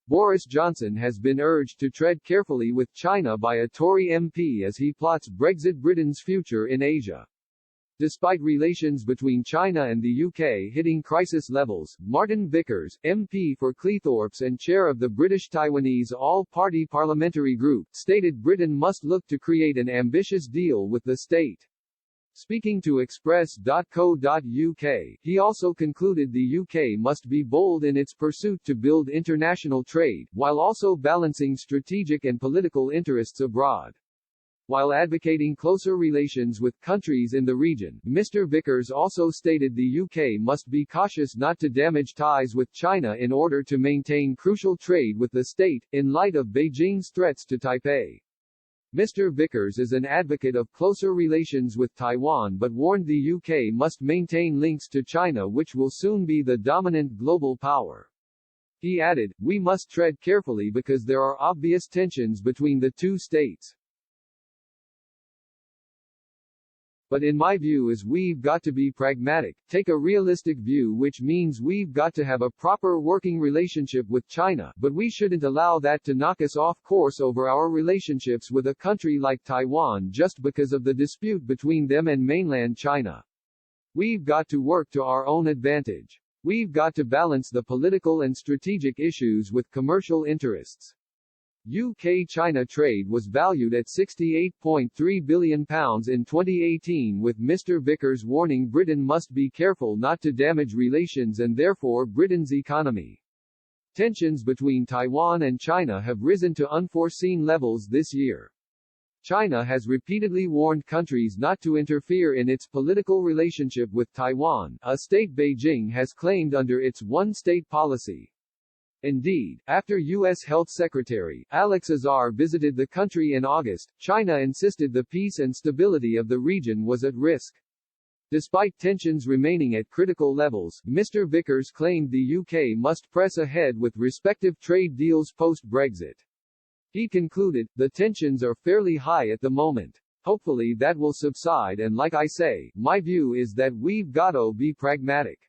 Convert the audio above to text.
Boris Johnson has been urged to tread carefully with China by a Tory MP as he plots Brexit Britain's future in Asia. Despite relations between China and the UK hitting crisis levels, Martin Vickers, MP for Cleethorpes and chair of the British Taiwanese All-Party Parliamentary Group, stated Britain must look to create an ambitious deal with the state. Speaking to Express.co.uk, he also concluded the UK must be bold in its pursuit to build international trade, while also balancing strategic and political interests abroad. While advocating closer relations with countries in the region, Mr. Vickers also stated the UK must be cautious not to damage ties with China in order to maintain crucial trade with the state, in light of Beijing's threats to Taipei. Mr. Vickers is an advocate of closer relations with Taiwan but warned the UK must maintain links to China, which will soon be the dominant global power. He added, "We must tread carefully because there are obvious tensions between the two states. But in my view we've got to be pragmatic, take a realistic view, which means we've got to have a proper working relationship with China, but we shouldn't allow that to knock us off course over our relationships with a country like Taiwan just because of the dispute between them and mainland China. We've got to work to our own advantage. We've got to balance the political and strategic issues with commercial interests." UK-China trade was valued at £68.3 billion in 2018, with Mr. Vickers warning Britain must be careful not to damage relations and therefore Britain's economy. Tensions between Taiwan and China have risen to unforeseen levels this year. China has repeatedly warned countries not to interfere in its political relationship with Taiwan, a state Beijing has claimed under its one-state policy. Indeed, after U.S. Health Secretary Alex Azar visited the country in August, China insisted the peace and stability of the region was at risk. Despite tensions remaining at critical levels, Mr. Vickers claimed the UK must press ahead with respective trade deals post-Brexit. He concluded, "The tensions are fairly high at the moment. Hopefully that will subside, and like I say, my view is that we've gotta be pragmatic.